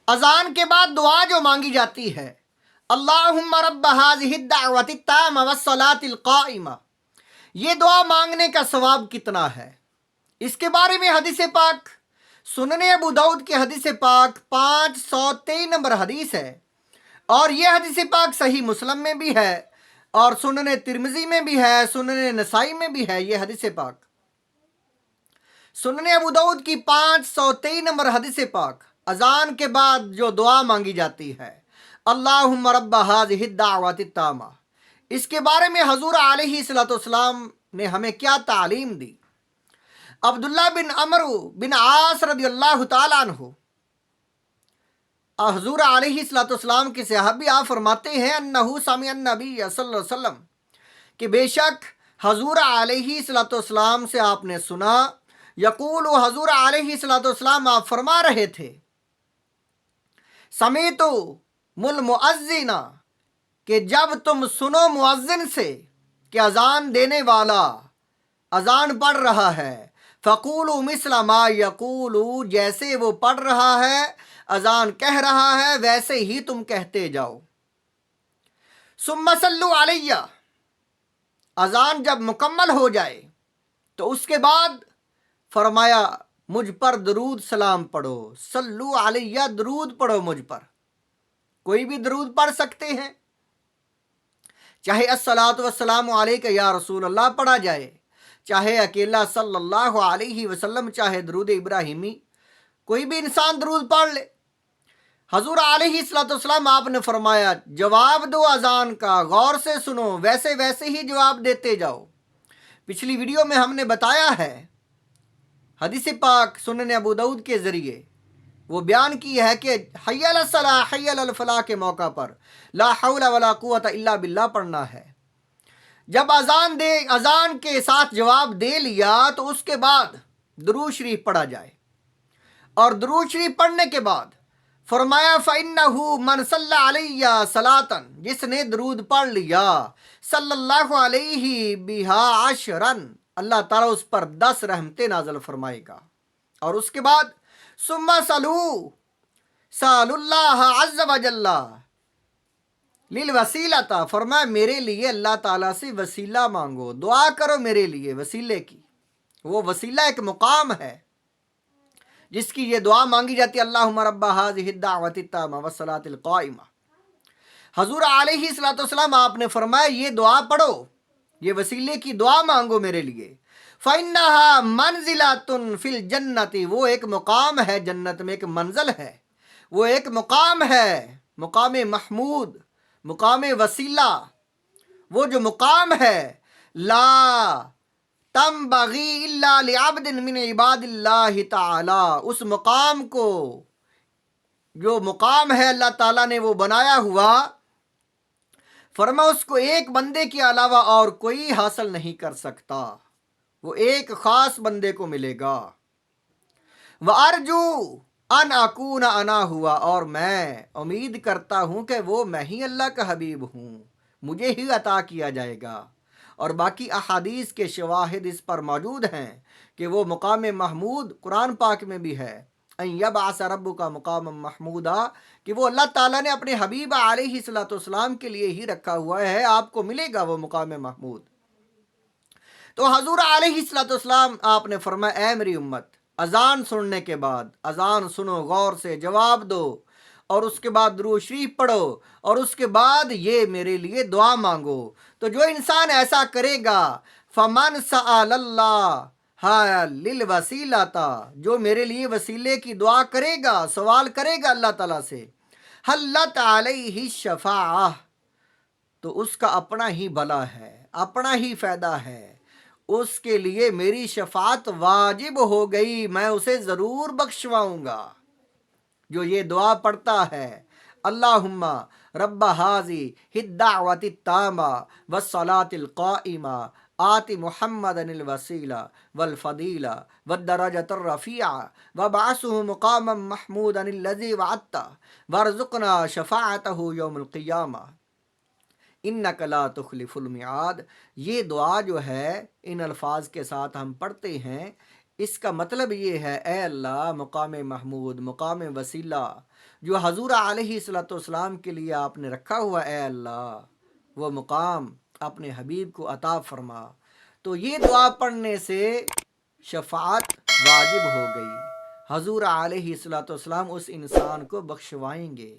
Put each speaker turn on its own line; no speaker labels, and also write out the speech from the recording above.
اذان کے بعد دعا جو مانگی جاتی ہے، اللہم رب ہذہ الدعوۃ التامہ والصلاۃ القائمہ، یہ دعا مانگنے کا ثواب کتنا ہے؟ اس کے بارے میں حدیث پاک سنن ابو داؤد کی حدیث پاک 523 نمبر حدیث ہے، اور یہ حدیث پاک صحیح مسلم میں بھی ہے اور سنن ترمذی میں بھی ہے، سنن نسائی میں بھی ہے یہ حدیث پاک۔ سنن ابو داؤد کی 523 نمبر حدیث پاک، اذان کے بعد جو دعا مانگی جاتی ہے، اللہم رب ہذہ الدعوۃ التامہ، اس کے بارے میں حضور علیہ الصلوۃ والسلام نے ہمیں کیا تعلیم دی؟ عبداللہ بن عمرو بن عاص رضی اللہ تعالیٰ عنہ، حضور علیہ الصلوۃ والسلام کے صحابی، آپ فرماتے ہیں انہ سمع النبی صلی اللہ علیہ وسلم، کہ بے شک حضور علیہ الصلوۃ والسلام سے آپ نے سنا، یقول، حضور علیہ الصلوۃ والسلام آپ فرما رہے تھے، سمیت المؤذن، کہ جب تم سنو مؤذن سے کہ اذان دینے والا اذان پڑھ رہا ہے، فقولوا مثل ما یقول، جیسے وہ پڑھ رہا ہے، اذان کہہ رہا ہے، ویسے ہی تم کہتے جاؤ۔ ثم صلوا علیہ، اذان جب مکمل ہو جائے تو اس کے بعد فرمایا مجھ پر درود سلام پڑھو، صلو علیہ، درود پڑھو مجھ پر۔ کوئی بھی درود پڑھ سکتے ہیں، چاہے الصلاۃ والسلام علیک یا رسول اللہ پڑھا جائے، چاہے اکیلا صلی اللہ علیہ وسلم، چاہے درود ابراہیمی، کوئی بھی انسان درود پڑھ لے۔ حضور علیہ الصلوۃ والسلام آپ نے فرمایا جواب دو اذان کا، غور سے سنو، ویسے ویسے ہی جواب دیتے جاؤ۔ پچھلی ویڈیو میں ہم نے بتایا ہے، حدیث پاک سنن ابو داؤد کے ذریعے وہ بیان کی ہے کہ حی علی الصلاح، حی علی الفلاح کے موقع پر لا حول ولا قوت الا باللہ پڑھنا ہے۔ جب اذان کے ساتھ جواب دے لیا تو اس کے بعد درود شریف پڑھا جائے، اور درود شریف پڑھنے کے بعد فرمایا فَإِنَّهُ مَنْ صَلَّى عَلَيَّ صَلَاةً، جس نے درود پڑھ لیا، صلی اللہ علیہ بِهَا عَشْرًا، اللہ تعالیٰ اس پر 10 رحمتیں نازل فرمائے گا۔ اور اس کے بعد ثم سأل اللہ عز وجل للوسیلۃ، فرمایا میرے لیے اللہ تعالیٰ سے وسیلہ مانگو، دعا کرو میرے لیے وسیلے کی۔ وہ وسیلہ ایک مقام ہے جس کی یہ دعا مانگی جاتی ہے، اللہم رب ہذہ الدعوۃ التامہ والصلاۃ القائمہ۔ حضور علیہ الصلوۃ والسلام آپ نے فرمایا یہ دعا پڑھو، یہ وسیلے کی دعا مانگو میرے لیے۔ فَإِنَّهَا مَنزِلَةٌ فِي الْجَنَّةِ، وہ ایک مقام ہے جنت میں، ایک منزل ہے، وہ ایک مقام ہے، مقام محمود، مقام وسیلہ، وہ جو مقام ہے، لا تنبغی الا لعبد من عباد اللہ تعالی، اس مقام کو، جو مقام ہے اللہ تعالیٰ نے وہ بنایا ہوا، فرما اس کو ایک بندے کے علاوہ اور کوئی حاصل نہیں کر سکتا، وہ ایک خاص بندے کو ملے گا۔ وَأَرْجُو ان اکون انا ہوا، اور میں امید کرتا ہوں کہ وہ میں ہی اللہ کا حبیب ہوں، مجھے ہی عطا کیا جائے گا۔ اور باقی احادیث کے شواہد اس پر موجود ہیں کہ وہ مقام محمود قرآن پاک میں بھی ہے، ان یبعث ربک مقاما محمودا، کہ وہ اللہ تعالیٰ نے اپنے حبیب علیہ الصلوۃ والسلام کے لیے ہی رکھا ہوا ہے، آپ کو ملے گا وہ مقام محمود۔ تو حضور علیہ الصلوۃ والسلام آپ نے فرمایا اے میری امت، اذان سننے کے بعد اذان سنو، غور سے جواب دو، اور اس کے بعد درود شریف پڑھو، اور اس کے بعد یہ میرے لیے دعا مانگو۔ تو جو انسان ایسا کرے گا، فَمَنْ سَأَلَ اللَّهَ لِلْوَسِيلَةَ، جو میرے لیے وسیلے کی دعا کرے گا، سوال کرے گا اللہ تعالیٰ سے، حلت علیہ الشفاعہ، تو اس کا اپنا ہی بھلا ہے، اپنا ہی فائدہ ہے، اس کے لیے میری شفاعت واجب ہو گئی، میں اسے ضرور بخشواؤں گا۔ جو یہ دعا پڑھتا ہے، اللہم رب ہذہ الدعوۃ التامہ والصلاۃ القائمہ آت محمدا الوسیلہ والفضیلہ والدرجۃ الرفیعہ وابعثہ مقاما محمودا الذی وعدتہ وارزقنا شفاعتہ یوم القیامہ انک لا تخلف المیعاد۔ یہ دعا جو ہے ان الفاظ کے ساتھ ہم پڑھتے ہیں، اس کا مطلب یہ ہے، اے اللہ، مقام محمود، مقام وسیلہ، جو حضور علیہ الصلوۃ والسلام کے لیے آپ نے رکھا ہوا، اے اللہ وہ مقام اپنے حبیب کو عطا فرما۔ تو یہ دعا پڑھنے سے شفاعت واجب ہو گئی، حضور علیہ الصلوۃ والسلام اس انسان کو بخشوائیں گے۔